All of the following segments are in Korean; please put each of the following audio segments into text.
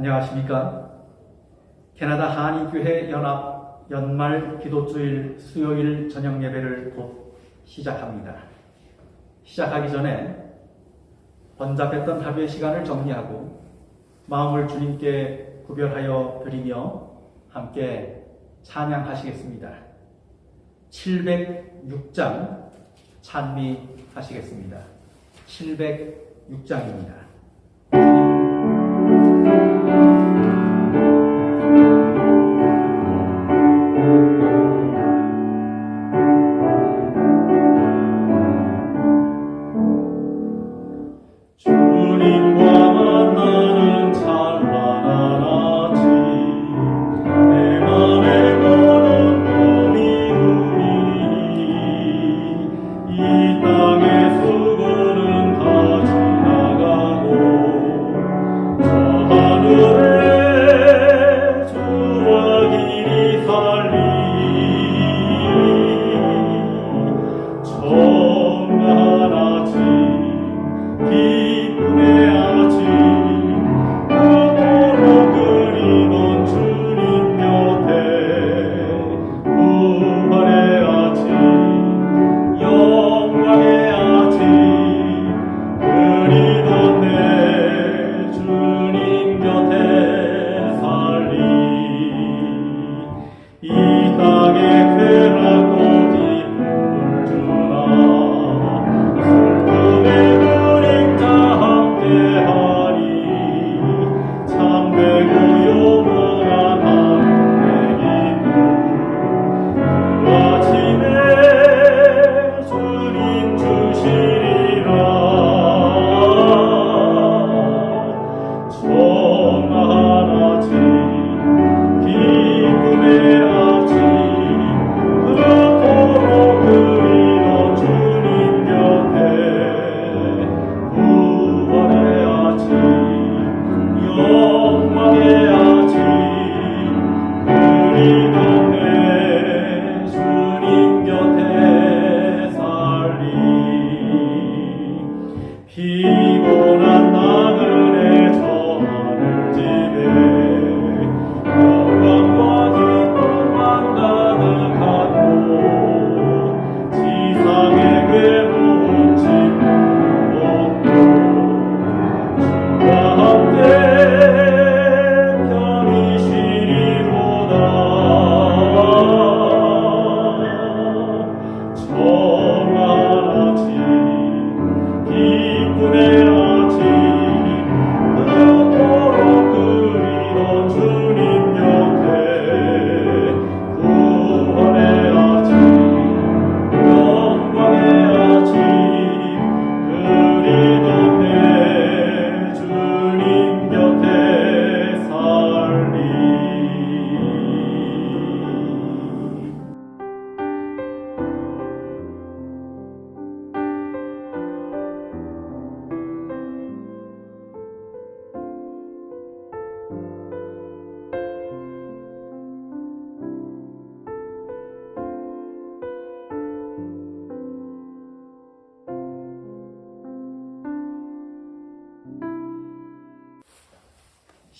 안녕하십니까? 캐나다 한인교회 연합 연말 기도주일 수요일 저녁 예배를 곧 시작합니다. 시작하기 전에 번잡했던 하루의 시간을 정리하고 마음을 주님께 구별하여 드리며 함께 찬양하시겠습니다. 706장 찬미하시겠습니다. 706장입니다.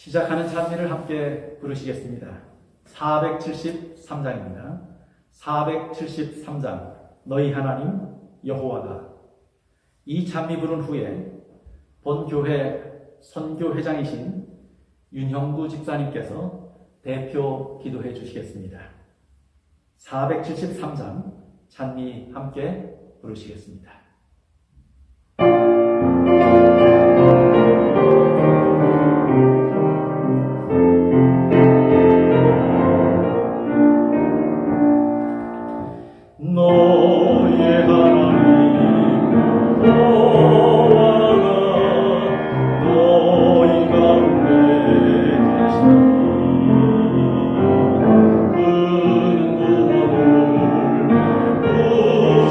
시작하는 찬미를 함께 부르시겠습니다. 473장입니다. 473장 너희 하나님 여호와가. 이 찬미 부른 후에 본교회 선교회장이신 윤형구 집사님께서 대표 기도해 주시겠습니다. 473장 찬미 함께 부르시겠습니다.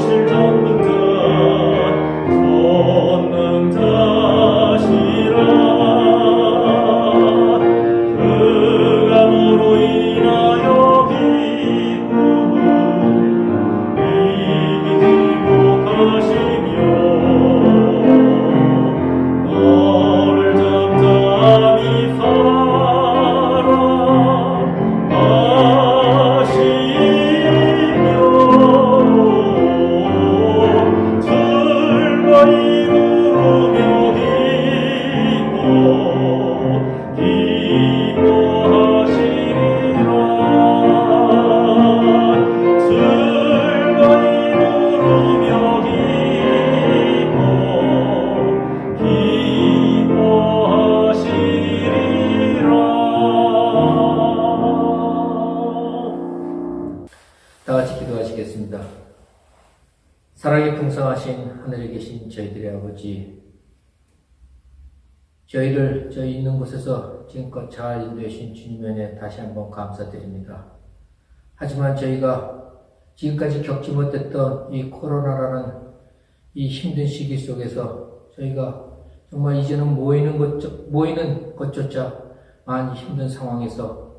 실 전능자 사랑이 풍성하신 하늘에 계신 저희들의 아버지, 저희를 저희 있는 곳에서 지금껏 잘 인도해 주신 주님의 은혜 다시 한번 감사드립니다. 하지만 저희가 지금까지 겪지 못했던 이 코로나라는 이 힘든 시기 속에서 저희가 정말 이제는 모이는 것조차 많이 힘든 상황에서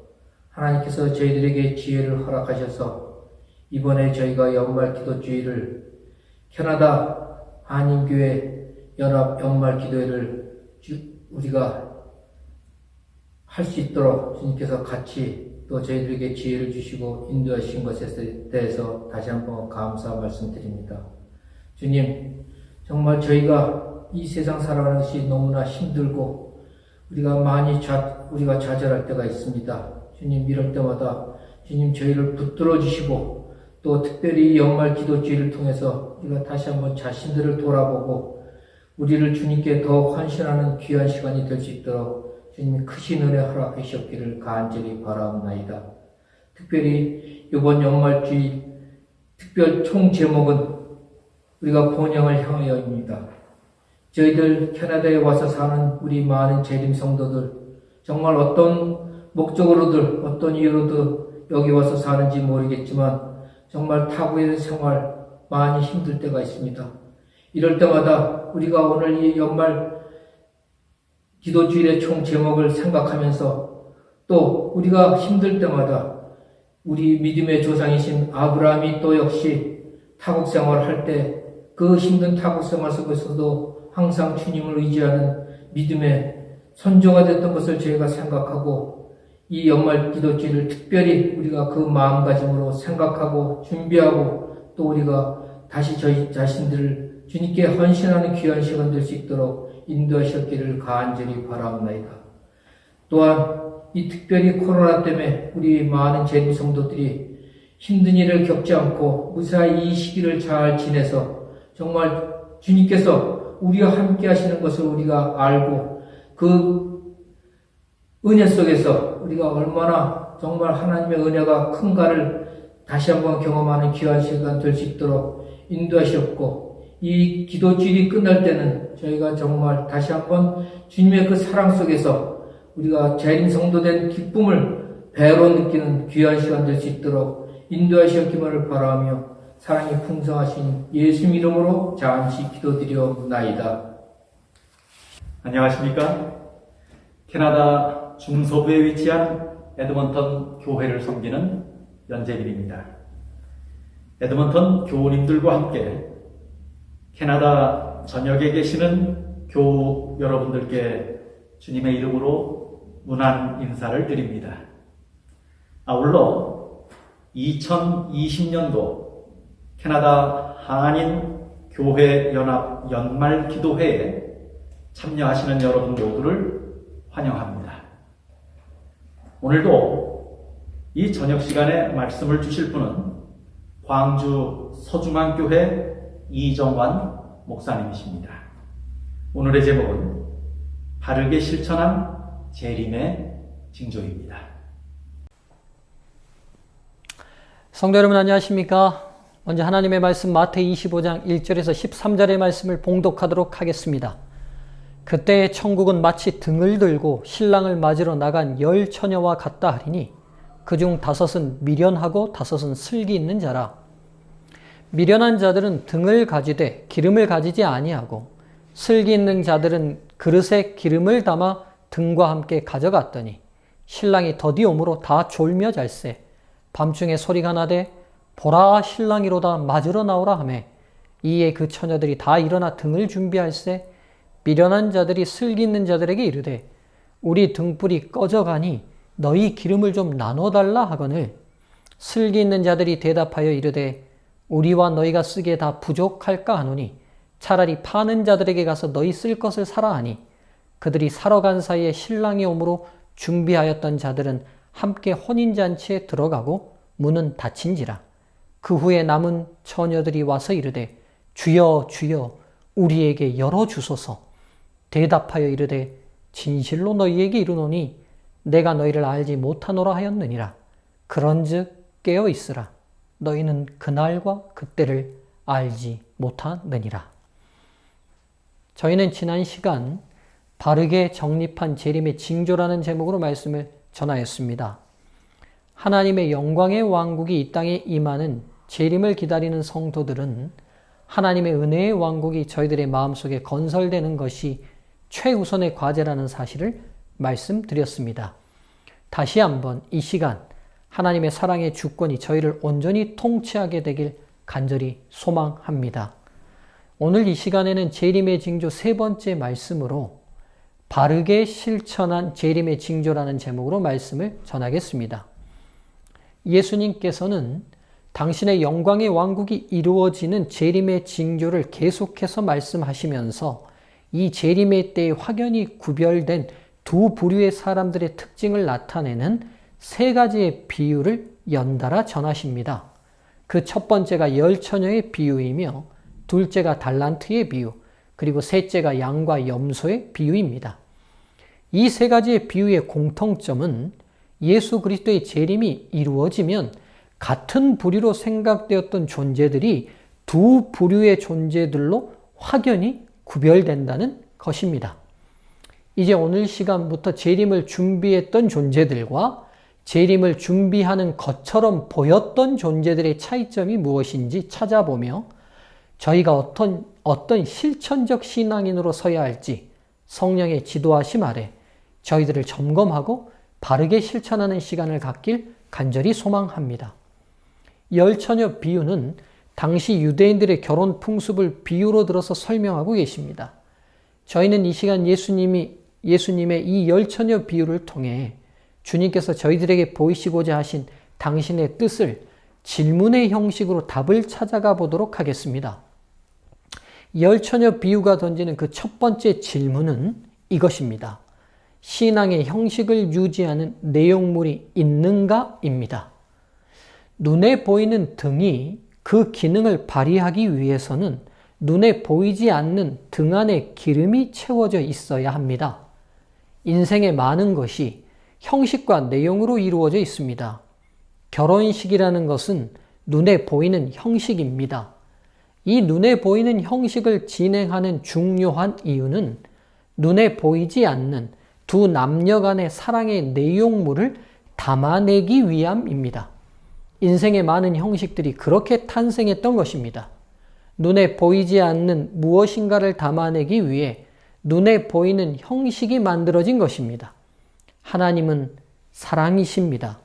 하나님께서 저희들에게 지혜를 허락하셔서 이번에 저희가 연말 기도주의를 캐나다 한인교회 연합 연말 기도회를 우리가 할 수 있도록 주님께서 같이 또 저희들에게 지혜를 주시고 인도하신 것에 대해서 다시 한번 감사 말씀드립니다. 주님, 정말 저희가 이 세상 살아가는 것이 너무나 힘들고 우리가 우리가 좌절할 때가 있습니다. 주님, 이럴 때마다 주님 저희를 붙들어 주시고 또 특별히 연말 기도주의를 통해서 우리가 다시 한번 자신들을 돌아보고 우리를 주님께 더 헌신하는 귀한 시간이 될 수 있도록 주님이 크신 은혜 허락해 주셨기를 간절히 바라옵나이다. 특별히 이번 연말주의 특별 총 제목은 우리가 본향을 향하여입니다. 저희들 캐나다에 와서 사는 우리 많은 재림 성도들, 정말 어떤 목적으로들 어떤 이유로든 여기 와서 사는지 모르겠지만 정말 타국의 생활 많이 힘들 때가 있습니다. 이럴 때마다 우리가 오늘 이 연말 기도주일의 총 제목을 생각하면서 또 우리가 힘들 때마다 우리 믿음의 조상이신 아브라함이 또 역시 타국 생활을 할 때 그 힘든 타국 생활 속에서도 항상 주님을 의지하는 믿음의 선조가 됐던 것을 저희가 생각하고 이 연말 기도주일을 특별히 우리가 그 마음가짐으로 생각하고 준비하고 또 우리가 다시 저희 자신들을 주님께 헌신하는 귀한 시간 될 수 있도록 인도하셨기를 간절히 바라옵나이다. 또한 이 특별히 코로나 때문에 우리 많은 재림 성도들이 힘든 일을 겪지 않고 무사히 이 시기를 잘 지내서 정말 주님께서 우리와 함께 하시는 것을 우리가 알고 그 은혜 속에서 우리가 얼마나 정말 하나님의 은혜가 큰가를 다시 한번 경험하는 귀한 시간 될 수 있도록 인도하셨고 이 기도주일이 끝날 때는 저희가 정말 다시 한번 주님의 그 사랑 속에서 우리가 재림 성도된 기쁨을 배로 느끼는 귀한 시간 될 수 있도록 인도하셨기만을 바라며 사랑이 풍성하신 예수 이름으로 잠시 기도드리옵나이다. 안녕하십니까? 캐나다 중서부에 위치한 에드먼턴 교회를 섬기는 연재민입니다. 에드먼턴 교우님들과 함께 캐나다 전역에 계시는 교우 여러분들께 주님의 이름으로 문안 인사를 드립니다. 아울러 2020년도 캐나다 한인 교회 연합 연말 기도회에 참여하시는 여러분 모두를 환영합니다. 오늘도 이 저녁 시간에 말씀을 주실 분은 광주 서중앙교회 이정환 목사님이십니다. 오늘의 제목은 바르게 실천한 재림의 징조입니다. 성도 여러분 안녕하십니까? 먼저 하나님의 말씀 마태이 25장 1절에서 13절의 말씀을 봉독하도록 하겠습니다. 그때 천국은 마치 등을 들고 신랑을 맞으러 나간 10 처녀와 같다 하리니 그중 5은 미련하고 5은 슬기 있는 자라. 미련한 자들은 등을 가지되 기름을 가지지 아니하고 슬기 있는 자들은 그릇에 기름을 담아 등과 함께 가져갔더니 신랑이 더디 오므로 다 졸며 잘세. 밤중에 소리가 나되 보라 신랑이로다 맞으러 나오라 하매 이에 그 처녀들이 다 일어나 등을 준비할세. 미련한 자들이 슬기 있는 자들에게 이르되 우리 등불이 꺼져가니 너희 기름을 좀 나눠달라 하거늘 슬기 있는 자들이 대답하여 이르되 우리와 너희가 쓰기에 다 부족할까 하노니 차라리 파는 자들에게 가서 너희 쓸 것을 사라 하니 그들이 사러 간 사이에 신랑이 오므로 준비하였던 자들은 함께 혼인잔치에 들어가고 문은 닫힌지라. 그 후에 남은 처녀들이 와서 이르되 주여 주여 우리에게 열어주소서. 대답하여 이르되 진실로 너희에게 이르노니 내가 너희를 알지 못하노라 하였느니라. 그런즉 깨어 있으라. 너희는 그날과 그때를 알지 못하느니라. 저희는 지난 시간 바르게 정립한 재림의 징조라는 제목으로 말씀을 전하였습니다. 하나님의 영광의 왕국이 이 땅에 임하는 재림을 기다리는 성도들은 하나님의 은혜의 왕국이 저희들의 마음속에 건설되는 것이 최우선의 과제라는 사실을 말씀드렸습니다. 다시 한번 이 시간 하나님의 사랑의 주권이 저희를 온전히 통치하게 되길 간절히 소망합니다. 오늘 이 시간에는 재림의 징조 세 번째 말씀으로 바르게 실천한 재림의 징조라는 제목으로 말씀을 전하겠습니다. 예수님께서는 당신의 영광의 왕국이 이루어지는 재림의 징조를 계속해서 말씀하시면서 이 재림의 때에 확연히 구별된 두 부류의 사람들의 특징을 나타내는 세 가지의 비유를 연달아 전하십니다. 그 첫 번째가 열처녀의 비유이며 둘째가 달란트의 비유, 그리고 셋째가 양과 염소의 비유입니다. 이 세 가지의 비유의 공통점은 예수 그리스도의 재림이 이루어지면 같은 부류로 생각되었던 존재들이 두 부류의 존재들로 확연히 구별된다는 것입니다. 이제 오늘 시간부터 재림을 준비했던 존재들과 재림을 준비하는 것처럼 보였던 존재들의 차이점이 무엇인지 찾아보며 저희가 어떤 실천적 신앙인으로 서야 할지 성령의 지도하심 아래 저희들을 점검하고 바르게 실천하는 시간을 갖길 간절히 소망합니다. 열처녀 비유는 당시 유대인들의 결혼 풍습을 비유로 들어서 설명하고 계십니다. 저희는 이 시간 예수님의 이 열처녀 비유를 통해 주님께서 저희들에게 보이시고자 하신 당신의 뜻을 질문의 형식으로 답을 찾아가 보도록 하겠습니다. 열처녀 비유가 던지는 그 첫 번째 질문은 이것입니다. 신앙의 형식을 유지하는 내용물이 있는가입니다. 눈에 보이는 등이 그 기능을 발휘하기 위해서는 눈에 보이지 않는 등 안에 기름이 채워져 있어야 합니다. 인생의 많은 것이 형식과 내용으로 이루어져 있습니다. 결혼식이라는 것은 눈에 보이는 형식입니다. 이 눈에 보이는 형식을 진행하는 중요한 이유는 눈에 보이지 않는 두 남녀 간의 사랑의 내용물을 담아내기 위함입니다. 인생의 많은 형식들이 그렇게 탄생했던 것입니다. 눈에 보이지 않는 무엇인가를 담아내기 위해 눈에 보이는 형식이 만들어진 것입니다. 하나님은 사랑이십니다.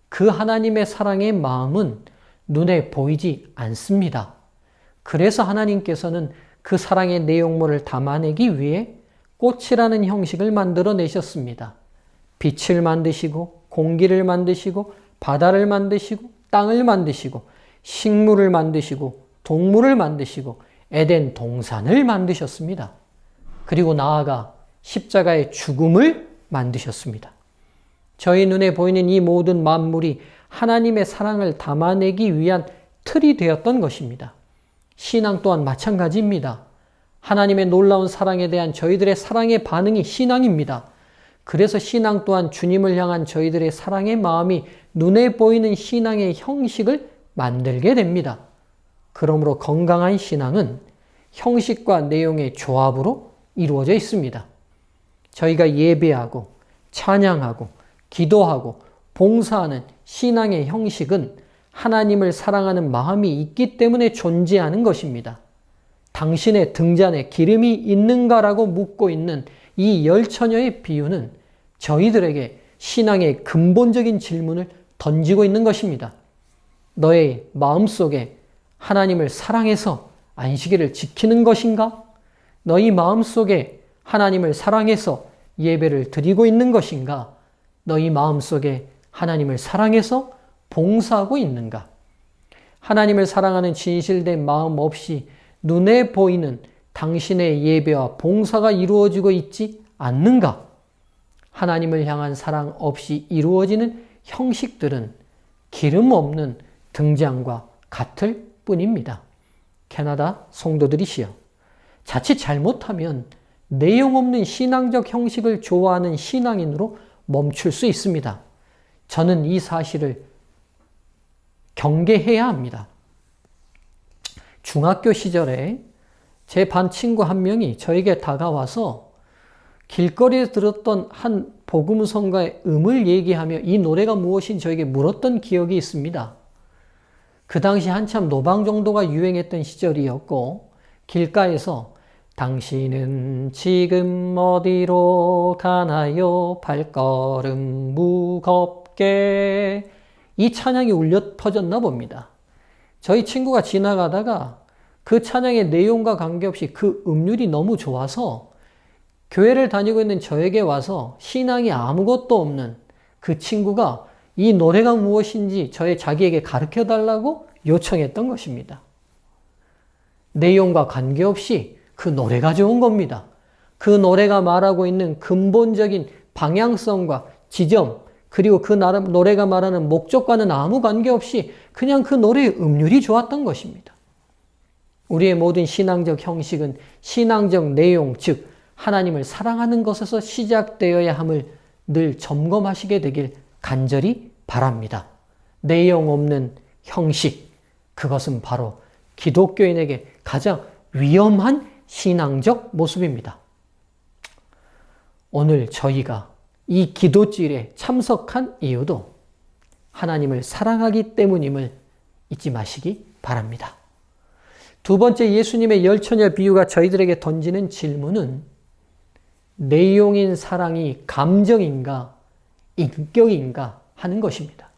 그 하나님의 사랑의 마음은 눈에 보이지 않습니다. 그래서 하나님께서는 그 사랑의 내용물을 담아내기 위해 꽃이라는 형식을 만들어내셨습니다. 빛을 만드시고 공기를 만드시고 바다를 만드시고 땅을 만드시고 식물을 만드시고 동물을 만드시고 에덴 동산을 만드셨습니다. 그리고 나아가 십자가의 죽음을 만드셨습니다. 저희 눈에 보이는 이 모든 만물이 하나님의 사랑을 담아내기 위한 틀이 되었던 것입니다. 신앙 또한 마찬가지입니다. 하나님의 놀라운 사랑에 대한 저희들의 사랑의 반응이 신앙입니다. 그래서 신앙 또한 주님을 향한 저희들의 사랑의 마음이 눈에 보이는 신앙의 형식을 만들게 됩니다. 그러므로 건강한 신앙은 형식과 내용의 조합으로 이루어져 있습니다. 저희가 예배하고 찬양하고 기도하고 봉사하는 신앙의 형식은 하나님을 사랑하는 마음이 있기 때문에 존재하는 것입니다. 당신의 등잔에 기름이 있는가라고 묻고 있는 이 열처녀의 비유는 저희들에게 신앙의 근본적인 질문을 던지고 있는 것입니다. 너의 마음속에 하나님을 사랑해서 안식일을 지키는 것인가? 너희 마음속에 하나님을 사랑해서 예배를 드리고 있는 것인가? 너희 마음속에 하나님을 사랑해서 봉사하고 있는가? 하나님을 사랑하는 진실된 마음 없이 눈에 보이는 당신의 예배와 봉사가 이루어지고 있지 않는가? 하나님을 향한 사랑 없이 이루어지는 형식들은 기름 없는 등잔과 같을 뿐입니다. 캐나다 성도들이시여, 자칫 잘못하면 내용 없는 신앙적 형식을 좋아하는 신앙인으로 멈출 수 있습니다. 저는 이 사실을 경계해야 합니다. 중학교 시절에 제 반 친구 한 명이 저에게 다가와서 길거리에 들었던 한 복음성가의 음을 얘기하며 이 노래가 무엇인지 저에게 물었던 기억이 있습니다. 그 당시 한참 노방정도가 유행했던 시절이었고 길가에서 당신은 지금 어디로 가나요? 발걸음 무겁게 이 찬양이 울려 퍼졌나 봅니다. 저희 친구가 지나가다가 그 찬양의 내용과 관계없이 그 음률이 너무 좋아서 교회를 다니고 있는 저에게 와서 신앙이 아무것도 없는 그 친구가 이 노래가 무엇인지 자기에게 가르쳐 달라고 요청했던 것입니다. 내용과 관계없이 그 노래가 좋은 겁니다. 그 노래가 말하고 있는 근본적인 방향성과 지점, 그리고 그 노래가 말하는 목적과는 아무 관계없이 그냥 그 노래의 음률이 좋았던 것입니다. 우리의 모든 신앙적 형식은 신앙적 내용, 즉 하나님을 사랑하는 것에서 시작되어야 함을 늘 점검하시게 되길 간절히 바랍니다. 내용 없는 형식, 그것은 바로 기독교인에게 가장 위험한 신앙적 모습입니다. 오늘 저희가 이 기도질에 참석한 이유도 하나님을 사랑하기 때문임을 잊지 마시기 바랍니다. 두 번째, 예수님의 열처녀 비유가 저희들에게 던지는 질문은 내용인 사랑이 감정인가 인격인가 하는 것입니다.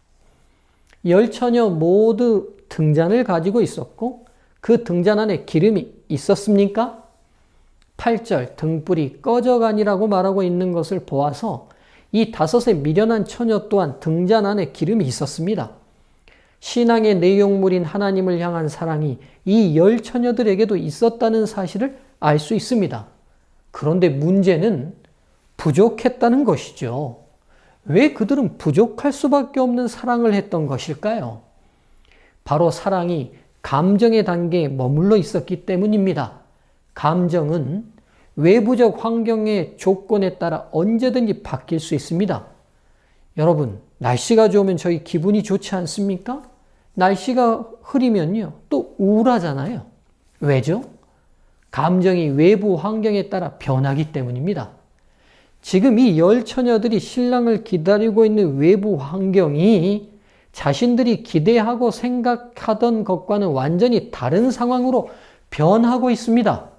열처녀 모두 등잔을 가지고 있었고 그 등잔 안에 기름이 있었습니까? 8절 등불이 꺼져가니라고 말하고 있는 것을 보아서 이 다섯의 미련한 처녀 또한 등잔 안에 기름이 있었습니다. 신앙의 내용물인 하나님을 향한 사랑이 이 열 처녀들에게도 있었다는 사실을 알 수 있습니다. 그런데 문제는 부족했다는 것이죠. 왜 그들은 부족할 수밖에 없는 사랑을 했던 것일까요? 바로 사랑이 감정의 단계에 머물러 있었기 때문입니다. 감정은 외부적 환경의 조건에 따라 언제든지 바뀔 수 있습니다. 여러분, 날씨가 좋으면 저희 기분이 좋지 않습니까? 날씨가 흐리면요, 또 우울하잖아요. 왜죠? 감정이 외부 환경에 따라 변하기 때문입니다. 지금 이 열 처녀들이 신랑을 기다리고 있는 외부 환경이 자신들이 기대하고 생각하던 것과는 완전히 다른 상황으로 변하고 있습니다.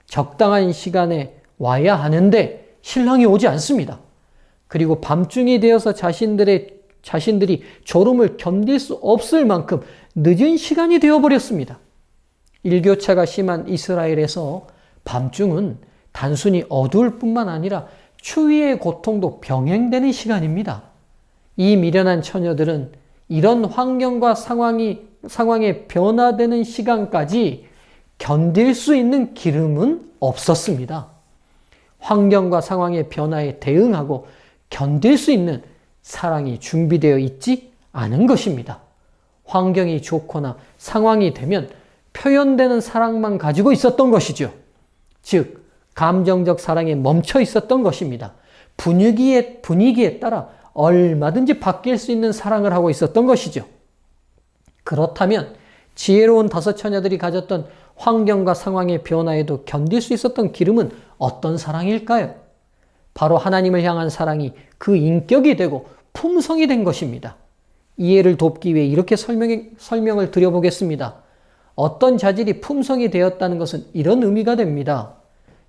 적당한 시간에 와야 하는데 신랑이 오지 않습니다. 그리고 밤중이 되어서 자신들이 졸음을 견딜 수 없을 만큼 늦은 시간이 되어버렸습니다. 일교차가 심한 이스라엘에서 밤중은 단순히 어두울 뿐만 아니라 추위의 고통도 병행되는 시간입니다. 이 미련한 처녀들은 이런 환경과 상황에 변화되는 시간까지 견딜 수 있는 기름은 없었습니다. 환경과 상황의 변화에 대응하고 견딜 수 있는 사랑이 준비되어 있지 않은 것입니다. 환경이 좋거나 상황이 되면 표현되는 사랑만 가지고 있었던 것이죠. 즉, 감정적 사랑에 멈춰 있었던 것입니다. 분위기에 따라 얼마든지 바뀔 수 있는 사랑을 하고 있었던 것이죠. 그렇다면 지혜로운 다섯 처녀들이 가졌던 환경과 상황의 변화에도 견딜 수 있었던 기름은 어떤 사랑일까요? 바로 하나님을 향한 사랑이 그 인격이 되고 품성이 된 것입니다. 이해를 돕기 위해 이렇게 설명을 드려보겠습니다. 어떤 자질이 품성이 되었다는 것은 이런 의미가 됩니다.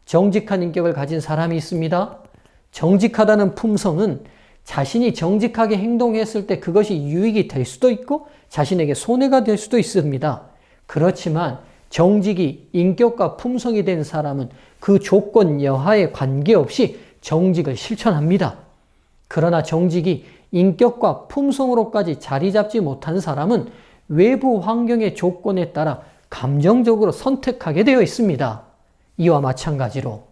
정직한 인격을 가진 사람이 있습니다. 정직하다는 품성은 자신이 정직하게 행동했을 때 그것이 유익이 될 수도 있고 자신에게 손해가 될 수도 있습니다. 그렇지만 정직이 인격과 품성이 된 사람은 그 조건 여하에 관계없이 정직을 실천합니다. 그러나 정직이 인격과 품성으로까지 자리 잡지 못한 사람은 외부 환경의 조건에 따라 감정적으로 선택하게 되어 있습니다. 이와 마찬가지로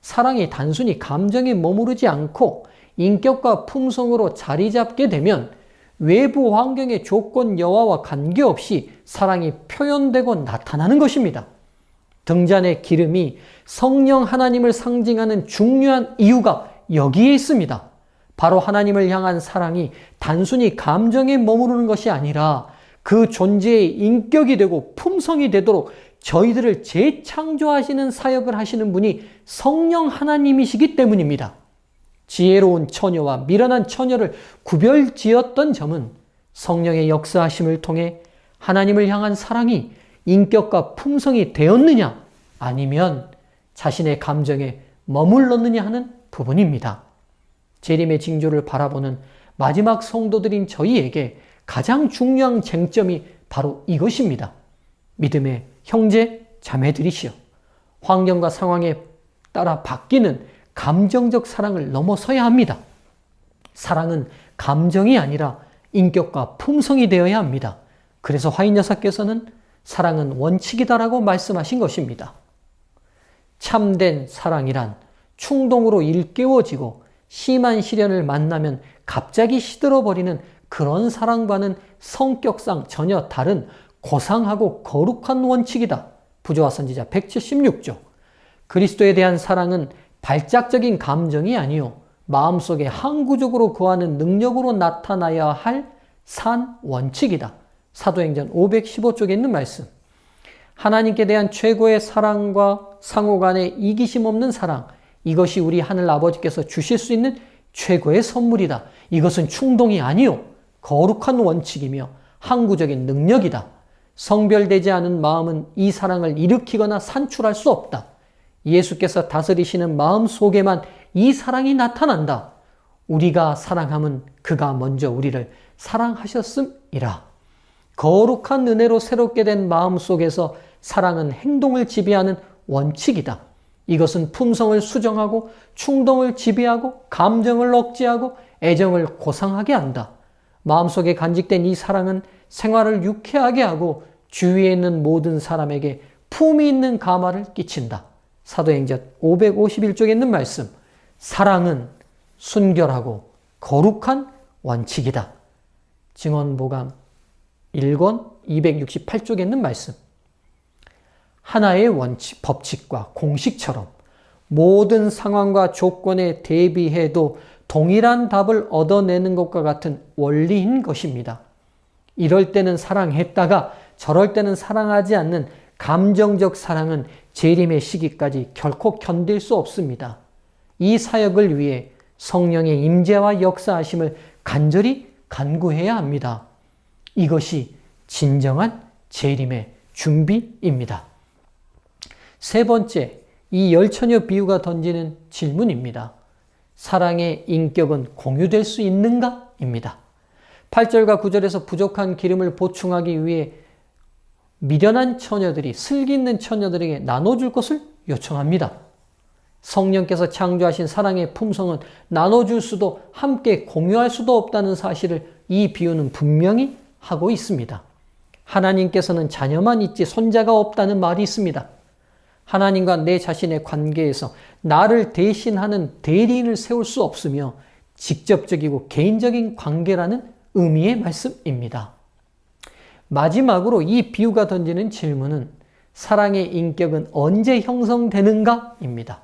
사랑이 단순히 감정에 머무르지 않고 인격과 품성으로 자리 잡게 되면 외부 환경의 조건 여하와 관계없이 사랑이 표현되고 나타나는 것입니다. 등잔의 기름이 성령 하나님을 상징하는 중요한 이유가 여기에 있습니다. 바로 하나님을 향한 사랑이 단순히 감정에 머무르는 것이 아니라 그 존재의 인격이 되고 품성이 되도록 저희들을 재창조하시는 사역을 하시는 분이 성령 하나님이시기 때문입니다. 지혜로운 처녀와 미련한 처녀를 구별지었던 점은 성령의 역사하심을 통해 하나님을 향한 사랑이 인격과 품성이 되었느냐 아니면 자신의 감정에 머물렀느냐 하는 부분입니다. 재림의 징조를 바라보는 마지막 성도들인 저희에게 가장 중요한 쟁점이 바로 이것입니다. 믿음의 형제, 자매들이시여, 환경과 상황에 따라 바뀌는 감정적 사랑을 넘어서야 합니다. 사랑은 감정이 아니라 인격과 품성이 되어야 합니다. 그래서 화인여사께서는 사랑은 원칙이다라고 말씀하신 것입니다. 참된 사랑이란 충동으로 일깨워지고 심한 시련을 만나면 갑자기 시들어버리는 그런 사랑과는 성격상 전혀 다른 고상하고 거룩한 원칙이다. 부조화 선지자 176조. 그리스도에 대한 사랑은 발작적인 감정이 아니요 마음속에 항구적으로 거하는 능력으로 나타나야 할 산 원칙이다. 사도행전 515쪽에 있는 말씀. 하나님께 대한 최고의 사랑과 상호간의 이기심 없는 사랑, 이것이 우리 하늘 아버지께서 주실 수 있는 최고의 선물이다. 이것은 충동이 아니요 거룩한 원칙이며 항구적인 능력이다. 성별되지 않은 마음은 이 사랑을 일으키거나 산출할 수 없다. 예수께서 다스리시는 마음 속에만 이 사랑이 나타난다. 우리가 사랑함은 그가 먼저 우리를 사랑하셨음이라. 거룩한 은혜로 새롭게 된 마음 속에서 사랑은 행동을 지배하는 원칙이다. 이것은 품성을 수정하고 충동을 지배하고 감정을 억제하고 애정을 고상하게 한다. 마음속에 간직된 이 사랑은 생활을 유쾌하게 하고 주위에 있는 모든 사람에게 품위 있는 감화를 끼친다. 사도행전 551쪽에 있는 말씀. 사랑은 순결하고 거룩한 원칙이다. 증언보감 1권 268쪽에 있는 말씀. 하나의 원칙, 법칙과 공식처럼 모든 상황과 조건에 대비해도 동일한 답을 얻어내는 것과 같은 원리인 것입니다. 이럴 때는 사랑했다가 저럴 때는 사랑하지 않는 감정적 사랑은 재림의 시기까지 결코 견딜 수 없습니다. 이 사역을 위해 성령의 임재와 역사하심을 간절히 간구해야 합니다. 이것이 진정한 재림의 준비입니다. 세 번째, 이 열처녀 비유가 던지는 질문입니다. 사랑의 인격은 공유될 수 있는가? 입니다. 8절과 9절에서 부족한 기름을 보충하기 위해 미련한 처녀들이 슬기 있는 처녀들에게 나눠줄 것을 요청합니다. 성령께서 창조하신 사랑의 품성은 나눠줄 수도 함께 공유할 수도 없다는 사실을 이 비유는 분명히 하고 있습니다. 하나님께서는 자녀만 있지 손자가 없다는 말이 있습니다. 하나님과 내 자신의 관계에서 나를 대신하는 대리인을 세울 수 없으며 직접적이고 개인적인 관계라는 의미의 말씀입니다. 마지막으로 이 비유가 던지는 질문은 사랑의 인격은 언제 형성되는가? 입니다.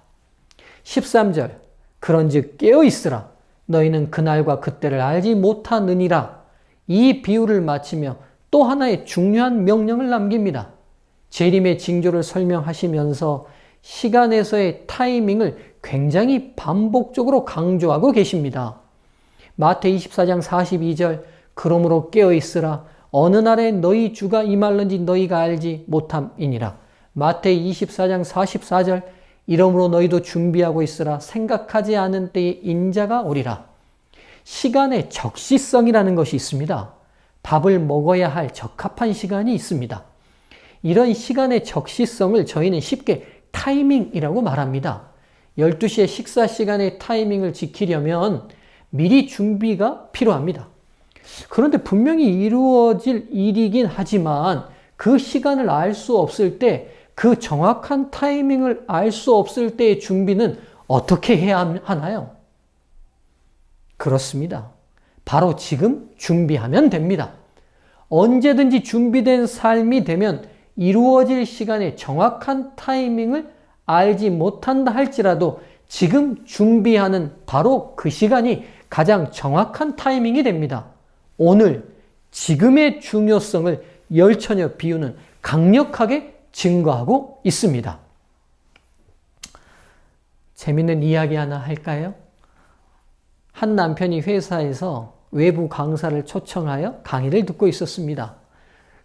13절, 그런즉 깨어있으라. 너희는 그날과 그때를 알지 못하느니라. 이 비유를 마치며 또 하나의 중요한 명령을 남깁니다. 재림의 징조를 설명하시면서 시간에서의 타이밍을 굉장히 반복적으로 강조하고 계십니다. 마태 24장 42절, 그러므로 깨어있으라. 어느 날에 너희 주가 임할는지 너희가 알지 못함이니라. 마태 24장 44절, 이러므로 너희도 준비하고 있으라. 생각하지 않은 때에 인자가 오리라. 시간의 적시성이라는 것이 있습니다. 밥을 먹어야 할 적합한 시간이 있습니다. 이런 시간의 적시성을 저희는 쉽게 타이밍이라고 말합니다. 12시에 식사 시간의 타이밍을 지키려면 미리 준비가 필요합니다. 그런데 분명히 이루어질 일이긴 하지만 그 시간을 알 수 없을 때, 그 정확한 타이밍을 알 수 없을 때의 준비는 어떻게 해야 하나요? 그렇습니다. 바로 지금 준비하면 됩니다. 언제든지 준비된 삶이 되면 이루어질 시간의 정확한 타이밍을 알지 못한다 할지라도 지금 준비하는 바로 그 시간이 가장 정확한 타이밍이 됩니다. 오늘 지금의 중요성을 열처녀 비유는 강력하게 증거하고 있습니다. 재밌는 이야기 하나 할까요? 한 남편이 회사에서 외부 강사를 초청하여 강의를 듣고 있었습니다.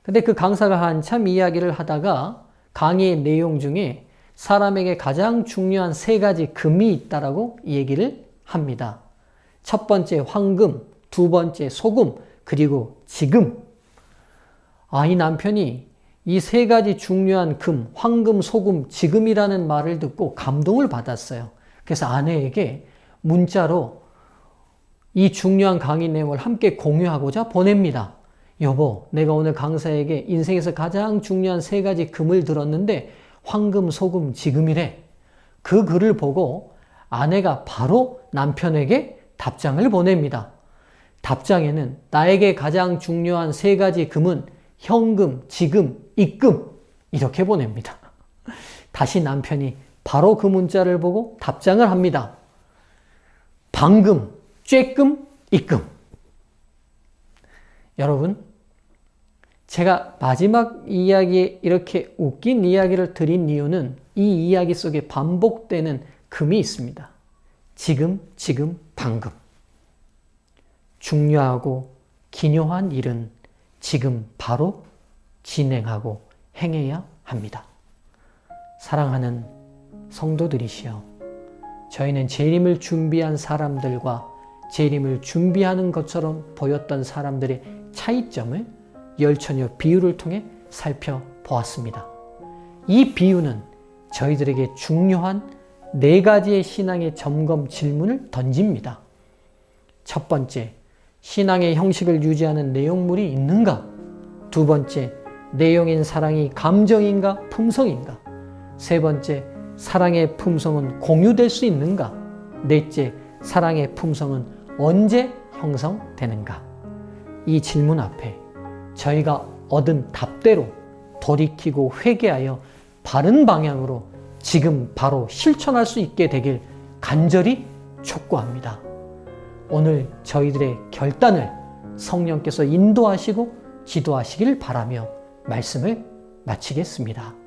근데 그 강사가 한참 이야기를 하다가 강의의 내용 중에 사람에게 가장 중요한 3가지 금이 있다라고 얘기를 합니다. 첫 번째 황금, 두 번째 소금, 그리고 지금. 이 남편이 이 3가지 중요한 금, 황금, 소금, 지금이라는 말을 듣고 감동을 받았어요. 그래서 아내에게 문자로 이 중요한 강의 내용을 함께 공유하고자 보냅니다. 여보, 내가 오늘 강사에게 인생에서 가장 중요한 3가지 금을 들었는데 황금, 소금, 지금이래. 그 글을 보고 아내가 바로 남편에게 답장을 보냅니다. 답장에는 나에게 가장 중요한 3가지 금은 현금, 지금, 입금 이렇게 보냅니다. 다시 남편이 바로 그 문자를 보고 답장을 합니다. 방금, 쬐끔, 입금. 여러분, 제가 마지막 이야기에 이렇게 웃긴 이야기를 드린 이유는 이 이야기 속에 반복되는 금이 있습니다. 지금, 방금. 중요하고 기묘한 일은 지금 바로 진행하고 행해야 합니다. 사랑하는 성도들이시여, 저희는 재림을 준비한 사람들과 재림을 준비하는 것처럼 보였던 사람들의 차이점을 열처녀 비유를 통해 살펴보았습니다. 이 비유는 저희들에게 중요한 4가지의 신앙의 점검 질문을 던집니다. 첫 번째, 신앙의 형식을 유지하는 내용물이 있는가? 두 번째, 내용인 사랑이 감정인가 품성인가? 세 번째, 사랑의 품성은 공유될 수 있는가? 넷째, 사랑의 품성은 언제 형성되는가? 이 질문 앞에 저희가 얻은 답대로 돌이키고 회개하여 바른 방향으로 지금 바로 실천할 수 있게 되길 간절히 촉구합니다. 오늘 저희들의 결단을 성령께서 인도하시고 지도하시길 바라며 말씀을 마치겠습니다.